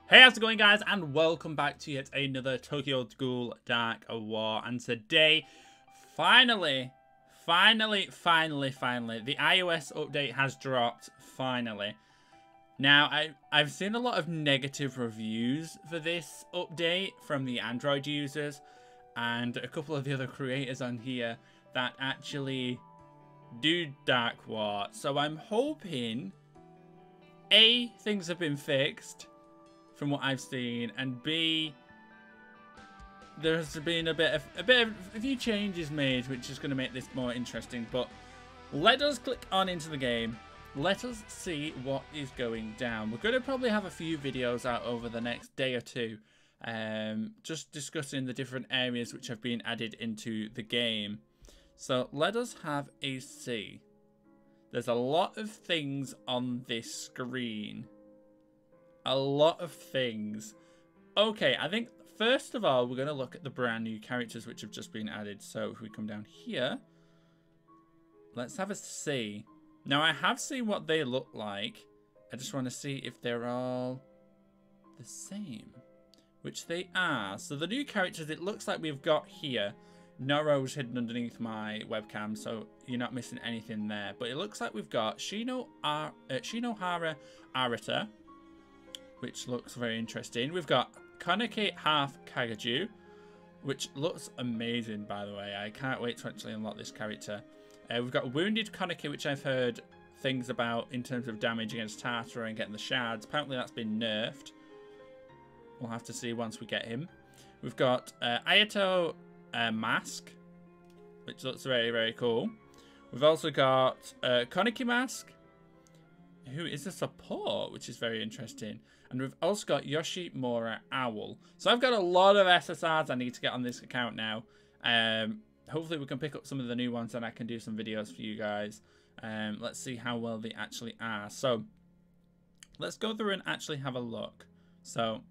Hey, how's it going, guys? And welcome back to yet another Tokyo Ghoul Dark War. And today, finally, the iOS update has dropped, finally. Now, I've seen a lot of negative reviews for this update from the Android users and a couple of the other creators on here that actually do Dark War. So I'm hoping, A, things have been fixed from what I've seen, and B, there's been a few changes made, which is going to make this more interesting. But let us click on into the game. Let us see what is going down. We're going to probably have a few videos out over the next day or two, just discussing the different areas which have been added into the game. So let us have a see. There's a lot of things on this screen. A lot of things. Okay, I think first of all we're going to look at the brand new characters which have just been added. So if we come down here, let's have a see. Now I have seen what they look like. I just want to see if they're all the same, which they are. So the new characters, it looks like we've got here. Noro's hidden underneath my webcam, so you're not missing anything there. But it looks like we've got Shinohara Arata, which looks very interesting. We've got Kaneki half Kagaju, which looks amazing, by the way. I can't wait to actually unlock this character. We've got Wounded Kaneki, which I've heard things about in terms of damage against Tartar and getting the shards. Apparently that's been nerfed. We'll have to see once we get him. We've got Ayato Mask, which looks very, very cool. We've also got Kaneki Mask, who is a support, which is very interesting. And we've also got Yoshimura Owl. So I've got a lot of SSRs I need to get on this account now. Hopefully we can pick up some of the new ones and I can do some videos for you guys. Let's see how well they actually are. So let's go through and actually have a look. So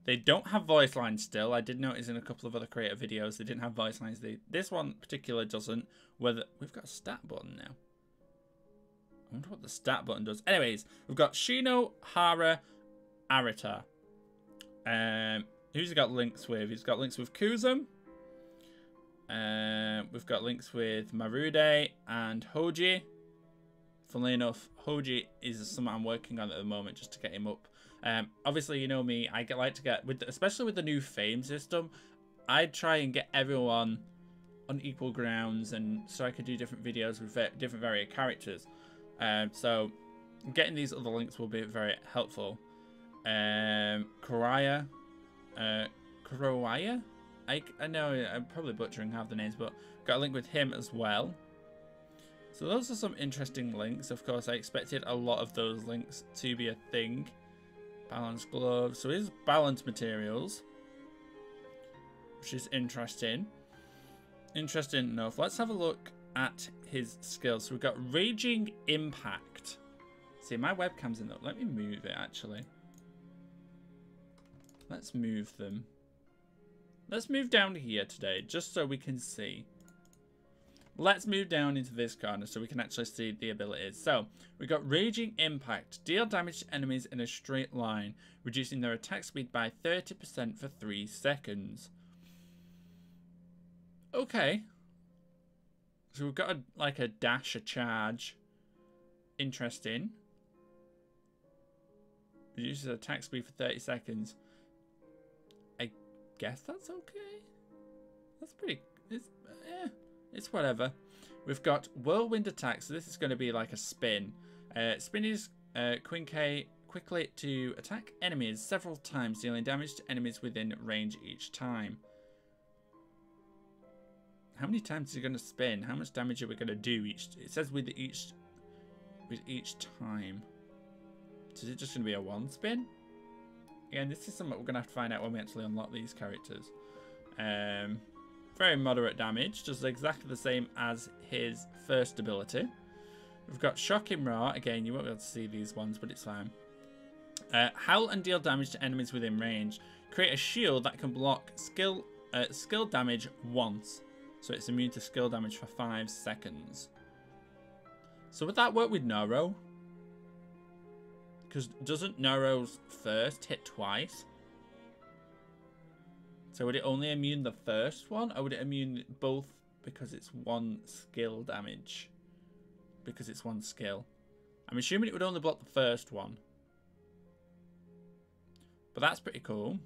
they don't have voice lines still. I did notice in a couple of other creator videos they didn't have voice lines. This one in particular doesn't. Whether we've got a stat button now. I wonder what the stat button does. Anyways, we've got Shinohara Arata. Who's he got links with? He's got links with Kuzum. We've got links with Marude and Hoji. Funnily enough, Hoji is something I'm working on at the moment just to get him up. Obviously, you know me, I like to get, especially with the new fame system, I try and get everyone on equal grounds, and so I could do different videos with different varied characters. So getting these other links will be very helpful. Koraya, I know I'm probably butchering half the names, but got a link with him as well. So those are some interesting links. Of course, I expected a lot of those links to be a thing. Balanced gloves. So here's balanced materials, which is interesting. Interesting enough. Let's have a look at his skills. So we've got Raging Impact. See, my webcam's in there. Let me move it, actually. Let's move them. Let's move down here today, just so we can see. Let's move down into this corner so we can actually see the abilities. So, we've got Raging Impact. Deal damage to enemies in a straight line, reducing their attack speed by 30% for 3 seconds. Okay. So we've got like a dash, a charge. Interesting. Reduces attack speed for 30 seconds. I guess that's okay. That's pretty... It's whatever. We've got Whirlwind Attack. So this is going to be like a spin. Spin is quickly to attack enemies several times, dealing damage to enemies within range each time. How many times is it going to spin? How much damage are we going to do each? It says with each time. So is it just going to be a one spin? Again, this is something we're going to have to find out when we actually unlock these characters. Very moderate damage, just exactly the same as his first ability. We've got Shocking Roar. Again, you won't be able to see these ones, but it's fine. Howl and deal damage to enemies within range. Create a shield that can block skill damage once. So it's immune to skill damage for 5 seconds. So would that work with Noro? Because doesn't Noro's first hit twice? So would it only immune the first one? Or would it immune both because it's one skill damage? Because it's one skill. I'm assuming it would only block the first one. But that's pretty cool.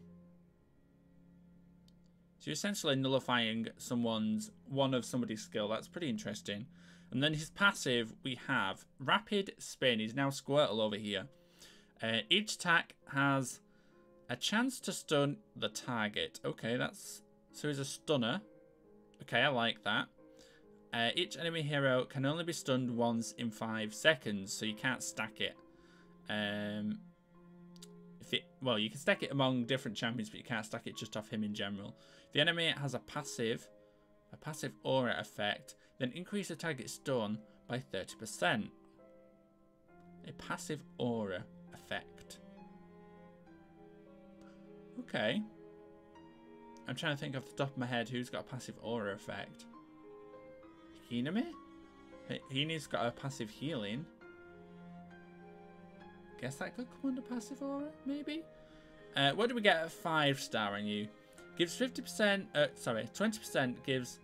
So you're essentially nullifying one of somebody's skill. That's pretty interesting. And then his passive, we have Rapid Spin. He's now Squirtle over here. Each attack has a chance to stun the target. Okay, so he's a stunner. Okay, I like that. Each enemy hero can only be stunned once in 5 seconds, so you can't stack it. Well, you can stack it among different champions, but you can't stack it just off him in general. The enemy has a passive aura effect, then increase the target stun by 30%. A passive aura effect. Okay. I'm trying to think off the top of my head who's got a passive aura effect. Hiname? Hina's got a passive healing. Guess that could come under passive aura, maybe? What do we get at 5-star on you? Gives 50%, 20% gives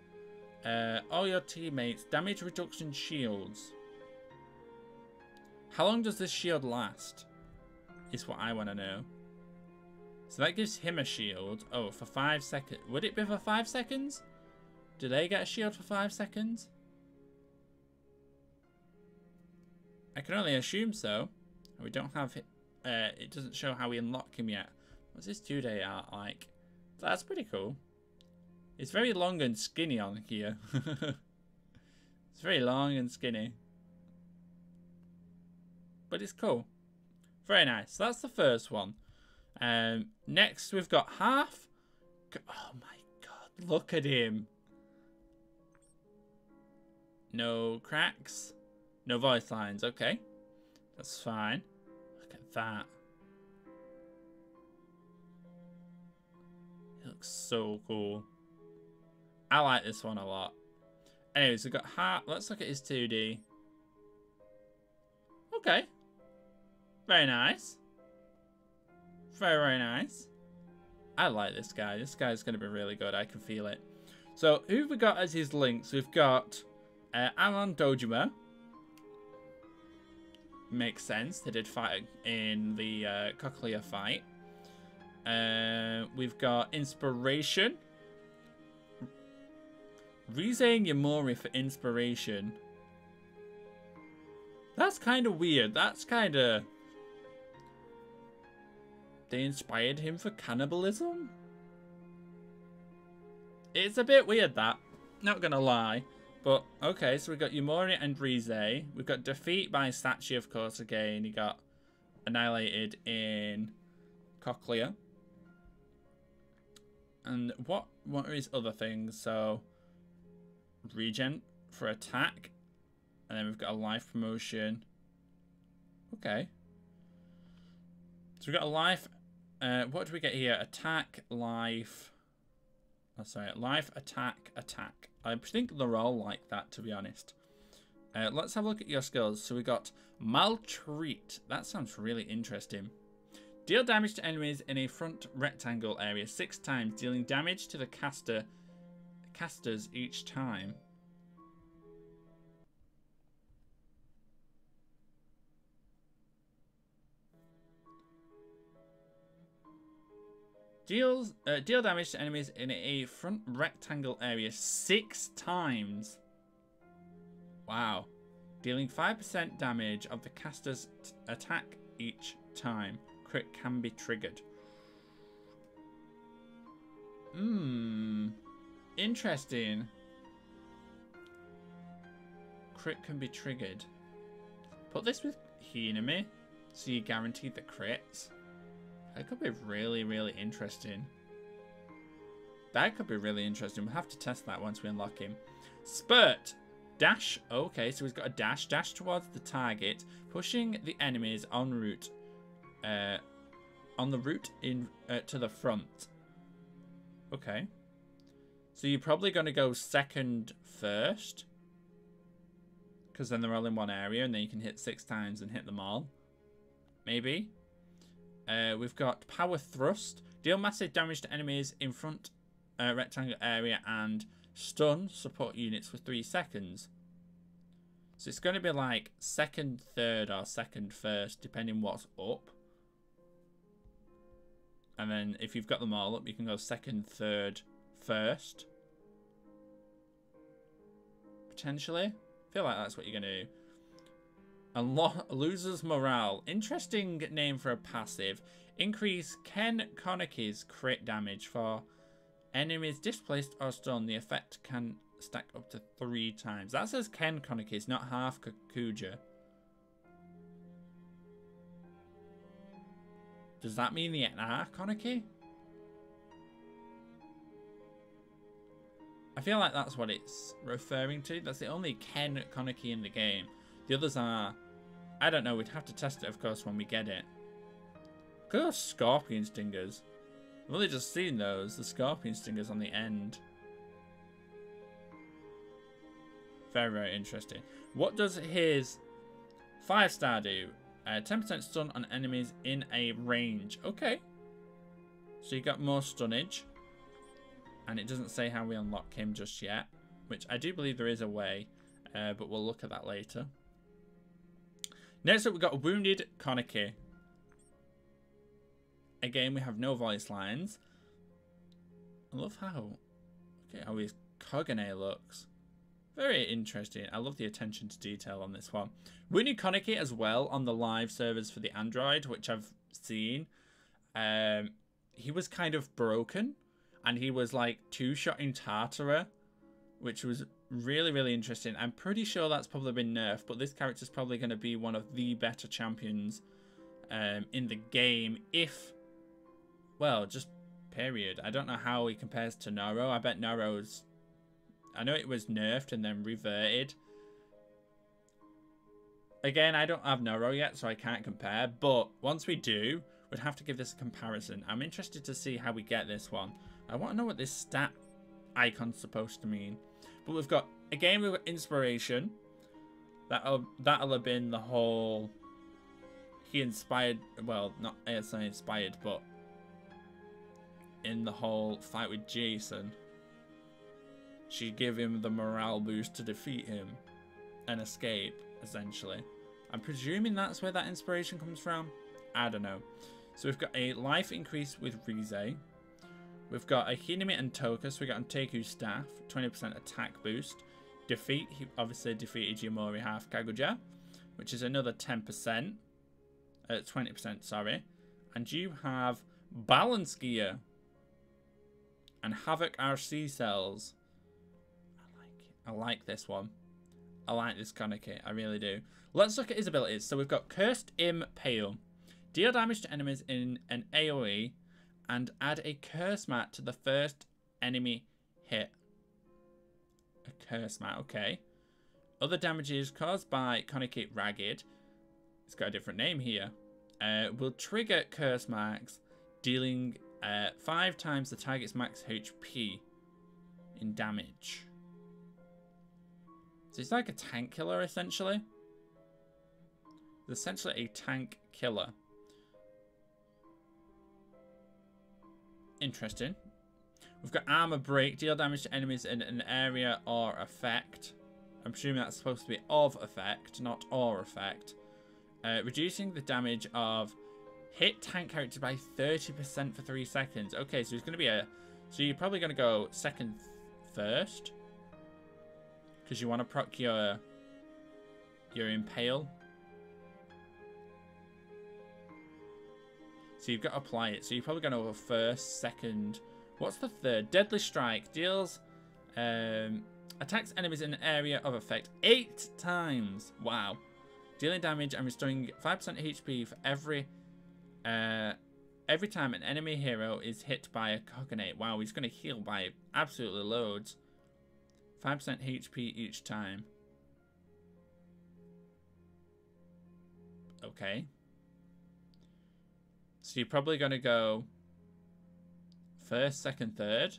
all your teammates damage reduction shields. How long does this shield last? Is what I want to know. So that gives him a shield. Oh, for 5 seconds. Would it be for 5 seconds? Do they get a shield for 5 seconds? I can only assume so. We don't have it. It doesn't show how we unlock him yet. What's his 2-day art like? That's pretty cool. It's very long and skinny on here. It's very long and skinny. But it's cool. Very nice. So that's the first one. Next we've got Half. Oh my god, look at him. No cracks. No voice lines. Okay. That's fine. Look at that. It looks so cool. I like this one a lot. Anyways, we've got Heart. Let's look at his 2D. Okay. Very nice. Very, very nice. I like this guy. This guy's going to be really good. I can feel it. So, who have we got as his links? We've got Amon Dojima. Makes sense. They did fight in the Cochlea fight. We've got Inspiration. Rize Yamori for Inspiration. That's kind of weird. That's kind of... They inspired him for cannibalism? It's a bit weird, that. Not gonna lie. But, okay, so we've got Yamori and Rize. We've got Defeat by Sachi, of course, again. He got annihilated in Cochlea. And what are his other things? So, Regen for attack. And then we've got a life promotion. Okay. So we've got a life... what do we get here? Attack, life... Oh, sorry. Life, attack, attack. I think they're all like that, to be honest. Let's have a look at your skills. So we got Maltreat. That sounds really interesting. Deal damage to enemies in a front rectangle area 6 times, dealing damage to the casters each time. Deal damage to enemies in a front rectangle area 6 times. Wow. Dealing 5% damage of the caster's attack each time. Crit can be triggered. Interesting. Crit can be triggered. Put this with Hiname, so you guarantee the crits. That could be really, really interesting. That could be really interesting. We'll have to test that once we unlock him. Spurt. Dash. Okay, so he's got a dash. Dash towards the target, pushing the enemies en route. On the route in to the front. Okay. So you're probably going to go second first. Because then they're all in one area and then you can hit 6 times and hit them all. maybe. We've got Power Thrust. Deal massive damage to enemies in front rectangle area and stun support units for 3 seconds. So it's going to be like second, third, or second, first, depending what's up. And then if you've got them all up, you can go second, third, first. Potentially. I feel like that's what you're going to do. And loses morale. Interesting name for a passive. Increase Kaneki's crit damage for enemies displaced or stunned. The effect can stack up to 3 times. That says Kaneki's, not half Kakuja. Does that mean the NR Kaneki? I feel like that's what it's referring to. That's the only Ken Kaneki in the game. The others are... I don't know. We'd have to test it, of course, when we get it. Look at those scorpion stingers. I've only just seen those. The scorpion stingers on the end. Very, very interesting. What does his 5-star do? 10% stun on enemies in a range. Okay. So you got more stunnage. And it doesn't say how we unlock him just yet. Which I do believe there is a way. But we'll look at that later. Next up, we've got Wounded Kaneki. Again, we have no voice lines. I love how his Kogane looks. Very interesting. I love the attention to detail on this one. Wounded Kaneki as well on the live servers for the Android, which I've seen. He was kind of broken. And he was like 2-shot in Tartara, which was really, really interesting. I'm pretty sure that's probably been nerfed, but this character is probably going to be one of the better champions in the game if, well, just period. I don't know how he compares to Noro. I bet Noro's, I know it was nerfed and then reverted. Again, I don't have Noro yet, so I can't compare, but once we do, we'd have to give this a comparison. I'm interested to see how we get this one. I want to know what this stat icon's supposed to mean. But we've got, again, we've got inspiration. That'll have been the whole, he inspired, well, not ASI inspired, but in the whole fight with Jason, she gave him the morale boost to defeat him and escape, essentially. I'm presuming that's where that inspiration comes from. I don't know. So we've got a life increase with Rize. We've got a Hinami and Tokus. We got Anteku's staff, 20% attack boost. Defeat, he obviously defeated Yamori half Kaguya, which is another 10%. 20%, sorry. And you have Balance Gear and Havoc RC cells. I like this one. I like this Kaneki, I really do. Let's look at his abilities. So we've got Cursed Impale. Deal damage to enemies in an AoE and add a curse mat to the first enemy hit. A curse mat, okay. Other damages caused by Kaneki Ragged, it's got a different name here, will trigger curse marks, dealing 5 times the target's max HP in damage. So it's like a tank killer, essentially. It's essentially a tank killer. Interesting. We've got Armor Break. Deal damage to enemies in an area or effect. I'm assuming that's supposed to be of effect, not or effect. Reducing the damage of hit tank characters by 30% for 3 seconds. Okay, so it's going to be a... So you're probably going to go second first. Because you want to proc your Impale. So you've got to apply it. So you're probably going to go first, second. What's the third? Deadly Strike. Deals... attacks enemies in an area of effect 8 times. Wow. Dealing damage and restoring 5% HP for every time an enemy hero is hit by a Cognate. Wow, he's going to heal by absolutely loads. 5% HP each time. Okay. So you're probably going to go first, second, third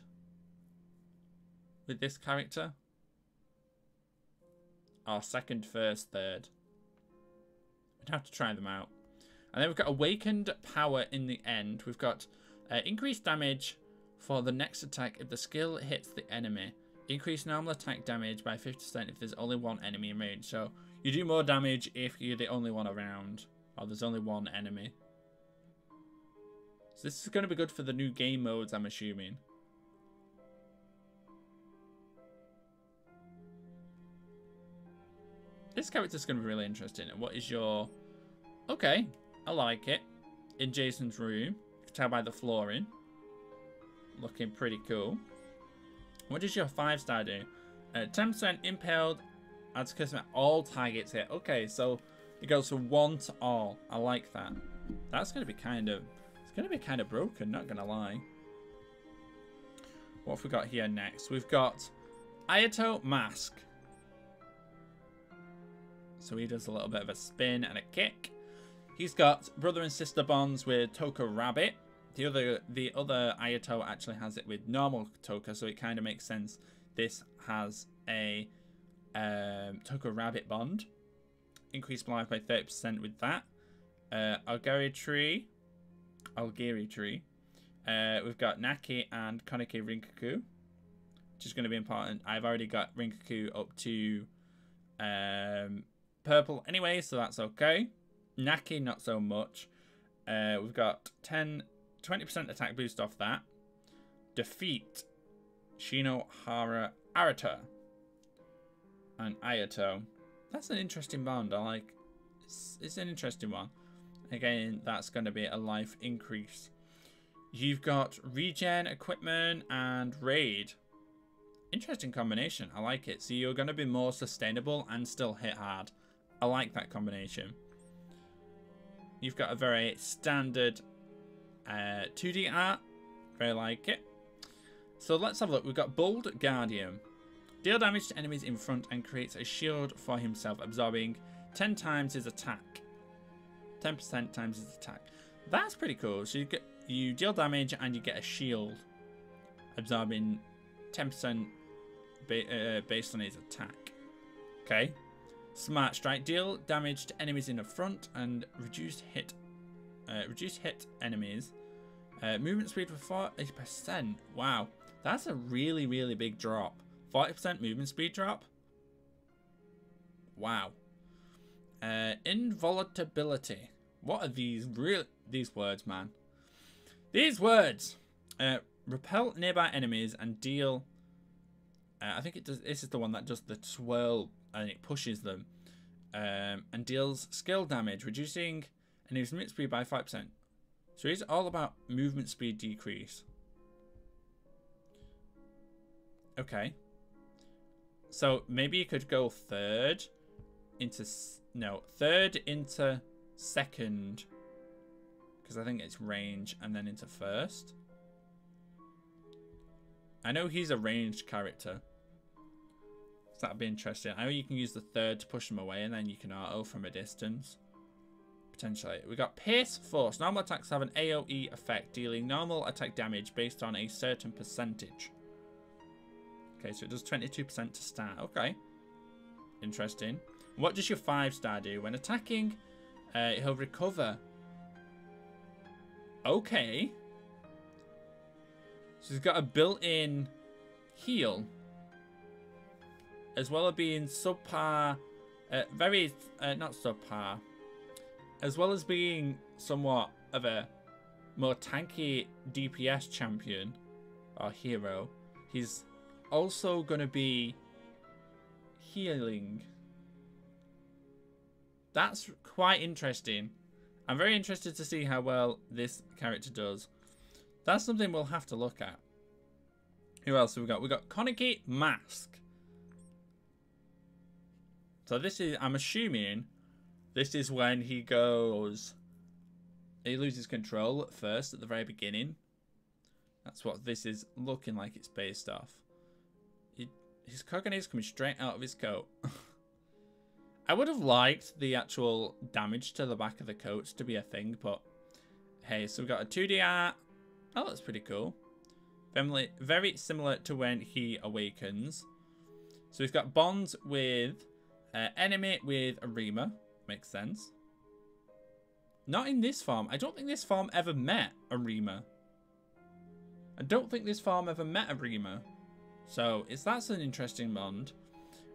with this character. Or second, first, third. I'd have to try them out. And then we've got Awakened Power in the end. We've got increased damage for the next attack if the skill hits the enemy. Increase normal attack damage by 50% if there's only one enemy in range. So you do more damage if you're the only one around. Or there's only one enemy. So this is going to be good for the new game modes, I'm assuming. This character's going to be really interesting. And what is your... Okay, I like it. In Jason's room. You can tell by the flooring. Looking pretty cool. What does your 5-star do? 10% impaled. Adds custom at all targets here. Okay, so it goes from 1 to all. I like that. That's going to be kind of... It's going to be kind of broken, not going to lie. What have we got here next? We've got Ayato Mask. So he does a little bit of a spin and a kick. He's got brother and sister bonds with Toka Rabbit. The other Ayato actually has it with normal Toka, so it kind of makes sense. This has a Toka Rabbit bond. Increased life by 30% with that. Algiri Tree. We've got Naki and Kaneki Rinkaku, which is going to be important. I've already got Rinkaku up to purple anyway, so that's okay. Naki, not so much. We've got 20% attack boost off that. Defeat Shinohara Arata and Ayato. That's an interesting bond. I like. It's an interesting one. Again, that's going to be a life increase. You've got regen, equipment, and raid. Interesting combination. I like it. So you're going to be more sustainable and still hit hard. I like that combination. You've got a very standard 2D art. Very like it. So let's have a look. We've got Bold Guardian. Deal damage to enemies in front and creates a shield for himself, absorbing 10 times his attack. 10% times his attack. That's pretty cool. So you deal damage and you get a shield, absorbing 10% based on his attack. Okay. Smart Strike. Deal damage to enemies in the front and reduce hit enemies. Movement speed for 40%. Wow, that's a really, really big drop. 40% movement speed drop. Wow. Invulnerability. What are these words, man? These words. Repel nearby enemies and deal. I think it does. This is the one that does the twirl and it pushes them, and deals skill damage, reducing enemy's movement speed by 5%. So it's all about movement speed decrease. Okay. So maybe you could go third into second, because I think it's range, and then into first. I know he's a ranged character, so that'd be interesting. I know you can use the third to push them away, and then you can auto from a distance. Potentially. We got Pierce Force. Normal attacks have an AoE effect, dealing normal attack damage based on a certain percentage. Okay, so it does 22% to start. Okay. Interesting. What does your 5-star do? When attacking, he'll recover. Okay. So he's got a built-in heal, as well as being subpar, not subpar, as well as being somewhat of a more tanky DPS champion or hero. He's also going to be healing. That's quite interesting. I'm very interested to see how well this character does. That's something we'll have to look at. Who else have we got? We've got Kaneki Mask. So this is, I'm assuming, this is when he goes... He loses control at first, at the very beginning. That's what this is looking like it's based off. His Kogane is coming straight out of his coat. I would have liked the actual damage to the back of the coats to be a thing, but... Hey, so we've got a 2D art. Oh, that's pretty cool. Very similar to when he awakens. So he's got bonds with enemy with Arima. Makes sense. Not in this farm. I don't think this farm ever met Arima. So, that's an interesting bond.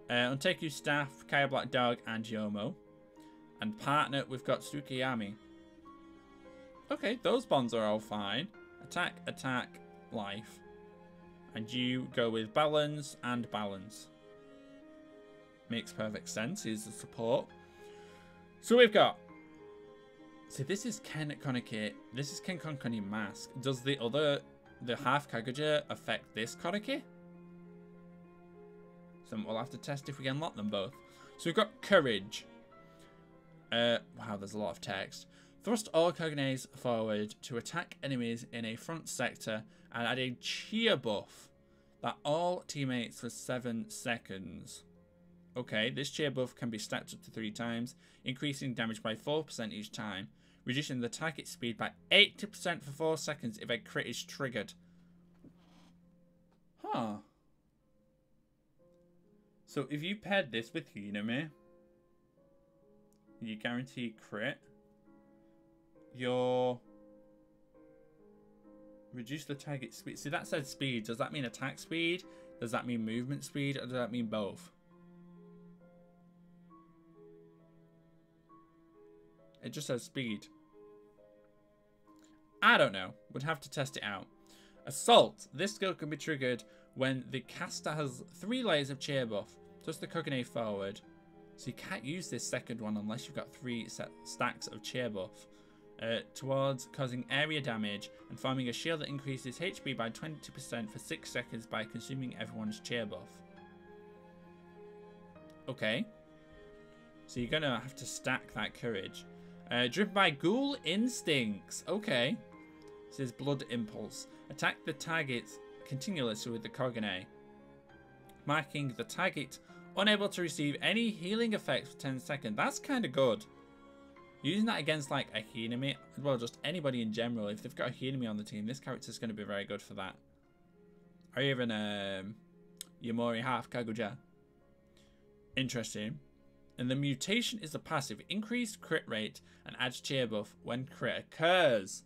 Untaku staff, Kaya Black Dog, and Yomo. And partner, we've got Tsukiyami. Okay, those bonds are all fine. Attack, attack, life. And you go with balance and balance. Makes perfect sense. He's the support. So we've got... See, this is Kaneki. This is Kaneki Mask. Does the half Kaguya affect this Kaneki? So we'll have to test if we can unlock them both. So we've got Courage. Wow, there's a lot of text. Thrust all Kagunes forward to attack enemies in a front sector and add a cheer buff that all teammates for 7 seconds. Okay, this cheer buff can be stacked up to 3 times, increasing damage by 4% each time, reducing the target speed by 80% for 4 seconds if a crit is triggered. Huh. So if you paired this with Hiname, you guarantee crit. You're... Reduce the target speed. See, that said speed. Does that mean attack speed? Does that mean movement speed? Or does that mean both? It just says speed. I don't know. Would have to test it out. Assault. This skill can be triggered when the caster has 3 layers of cheer buff. Just the Kogane forward. So you can't use this second one unless you've got 3 stacks of cheer buff. Towards causing area damage and forming a shield that increases HP by 20% for 6 seconds by consuming everyone's cheer buff. Okay. So you're going to have to stack that courage. Driven by Ghoul Instincts. Okay. It says Blood Impulse. Attack the targets continuously with the Kogane, marking the target unable to receive any healing effects for 10 seconds. That's kind of good. Using that against like a Hiname, well, just anybody in general. If they've got a Hiname on the team, this character's going to be very good for that. Or even Yamori half Kaguya. Interesting. And the mutation is a passive. Increased crit rate and adds cheer buff when crit occurs.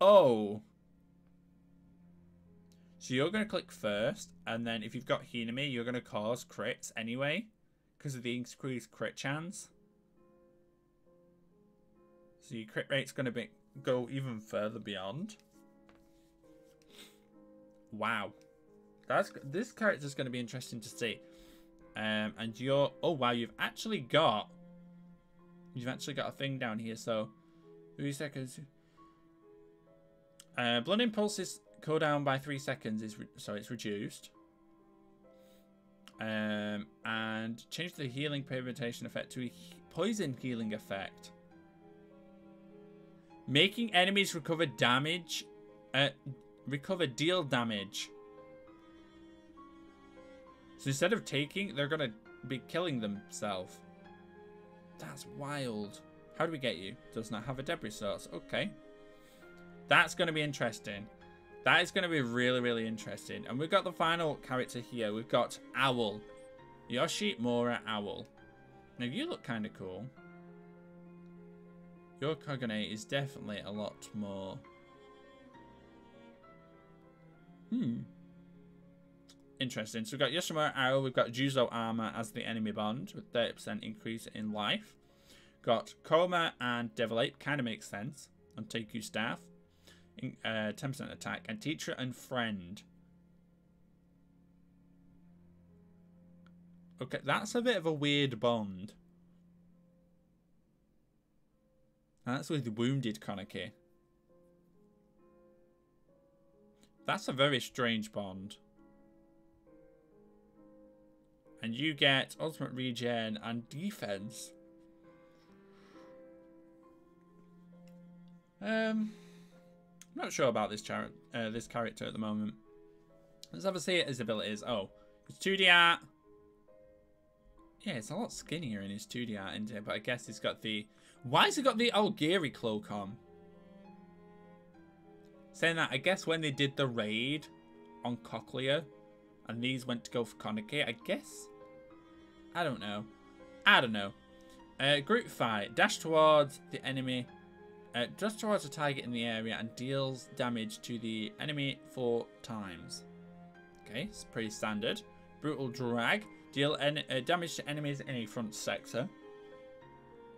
Oh. So you're going to click first, and then if you've got Hiname, you're going to cause crits anyway, because of the increased crit chance. So your crit rate's going to go even further beyond. Wow. This character's going to be interesting to see. And you're... Oh, wow. You've actually got a thing down here. So, 3 seconds. Blood Impulses cooldown by 3 seconds. So it's reduced. And change the healing permutation effect to a poison healing effect. Making enemies recover damage. Deal damage. So instead of taking, they're going to be killing themselves. That's wild. How do we get you? Does not have a debris source. Okay. That's going to be interesting. That is going to be really, really interesting. And we've got the final character here. We've got Owl. Yoshimura Owl. Now, you look kind of cool. Your Kogane is definitely a lot more... Interesting. So we've got Yoshimura Owl. We've got Juzo Armor as the enemy bond with 30% increase in life. Got Koma and Devil Ape. Kind of makes sense. On Take You Staff. 10% attack. And Teacher and Friend. Okay, that's a bit of a weird bond. That's with Wounded Kaneki. That's a very strange bond. And you get ultimate regen and defense. I'm not sure about this character at the moment. Let's have a see at his abilities. Oh, his 2D art. Yeah, it's a lot skinnier in his 2D art, isn't it? But I guess he's got the... Why has he got the Algiri cloak on? Saying that, I guess when they did the raid on Cochlea, and these went to go for Kaneki, I guess? I don't know. Group fight. Dash towards the enemy Just towards a target in the area and deals damage to the enemy 4 times. Okay, it's pretty standard. Brutal drag. Deal damage to enemies in a front sector.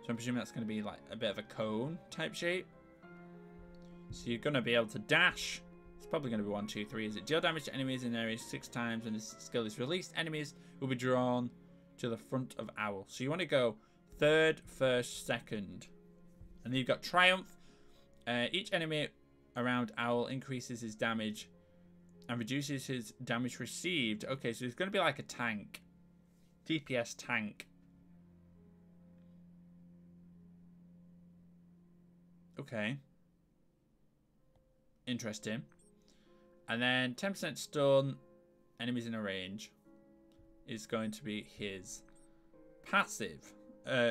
So I'm presuming that's going to be like a bit of a cone type shape. So you're going to be able to dash. It's probably going to be 1, 2, 3. Is it? Deal damage to enemies in areas 6 times when this skill is released. Enemies will be drawn to the front of Owl. So you want to go 3rd, 1st, 2nd. And then you've got Triumph. Each enemy around Owl increases his damage and reduces his damage received. Okay, so it's going to be like a tank. DPS tank. Okay. Interesting. And then 10% stun. Enemies in a range. Is going to be his passive.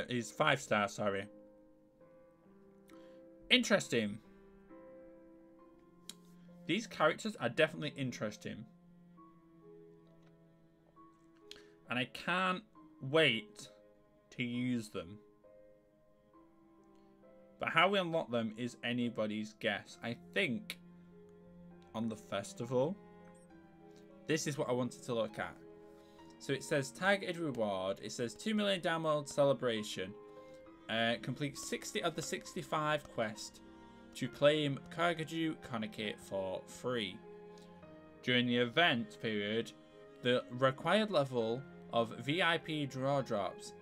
His 5-star, sorry. Interesting. These characters are definitely interesting. And I can't wait to use them. But how we unlock them is anybody's guess. I think on the festival. This is what I wanted to look at. So it says targeted reward. It says 2 million download celebration. Complete 60 of the 65 quests to claim Kargaju Kaneki for free. During the event period, the required level of VIP draw drops.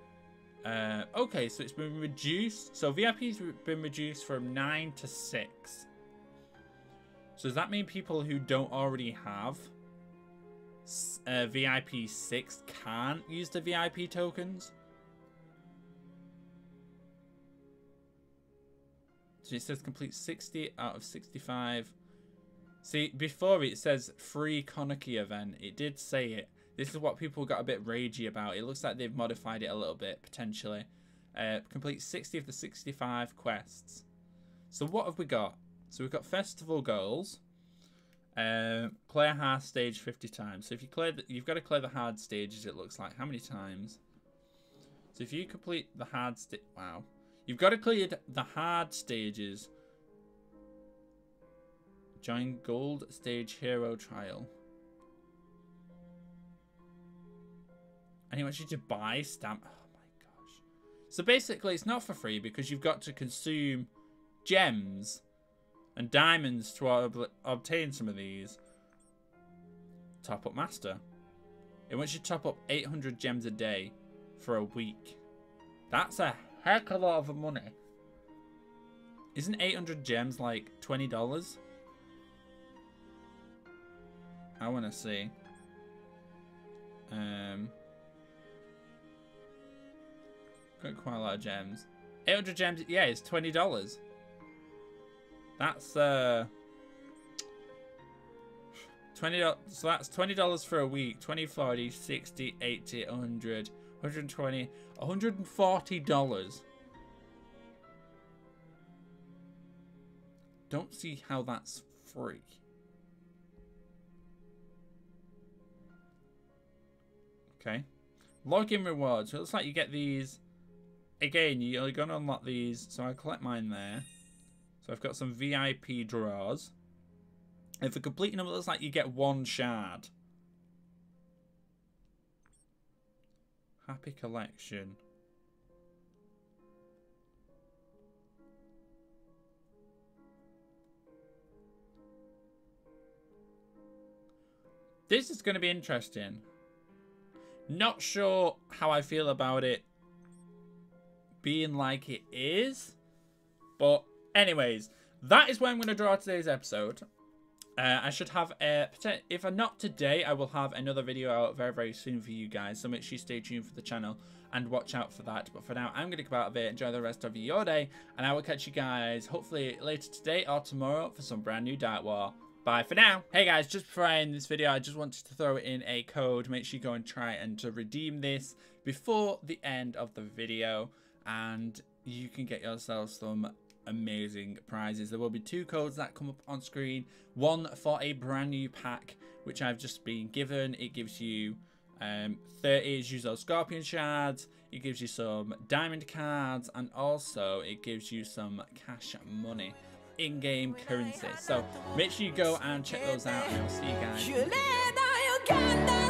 Okay, so it's been reduced. So VIP's been reduced from 9 to 6. So does that mean people who don't already have VIP 6 can't use the VIP tokens? So it says complete 60 out of 65. See, before it says free Kaneki event. It did say it. This is what people got a bit ragey about. It looks like they've modified it a little bit, potentially. Complete 60 of the 65 quests. So what have we got? So we've got festival goals. Clear hard stage 50 times. So if you clear, you've got to clear the hard stages. It looks like how many times? So if you complete the hard stage, wow, you've got to clear the hard stages. Join gold stage hero trial. And he wants you to buy stamp. Oh my gosh! So basically, it's not for free because you've got to consume gems and diamonds to obtain some of these. Top up master. It wants you to top up 800 gems a day for a week. That's a heck of a lot of money. Isn't 800 gems like $20? I want to see. Got quite a lot of gems. 800 gems, yeah, it's $20. That's $20. So that's $20 for a week. 20, 40, 60, 80, 100, 120, $140. Don't see how that's free. Okay. Login rewards. So it looks like you get these. Again, you're going to unlock these. So I collect mine there. So I've got some VIP draws. And for completing them, it looks like you get 1 shard. Happy collection. This is going to be interesting. Not sure how I feel about it being like it is. But anyways, that is where I'm going to draw today's episode. I should have a, if not today, I will have another video out very, very soon for you guys. So make sure you stay tuned for the channel and watch out for that. But for now, I'm going to go out of it, enjoy the rest of your day. And I will catch you guys hopefully later today or tomorrow for some brand new Dark War. Bye for now. Hey guys, just before I end this video, I just wanted to throw in a code. Make sure you go and try and to redeem this before the end of the video. And you can get yourself some amazing prizes. There will be 2 codes that come up on screen. One for a brand new pack, which I've just been given. It gives you 30 Juzo Scorpion shards. it gives you some diamond cards, and also it gives you some cash money, in-game currency. So make sure you go and check those out, and I'll see you guys in the video.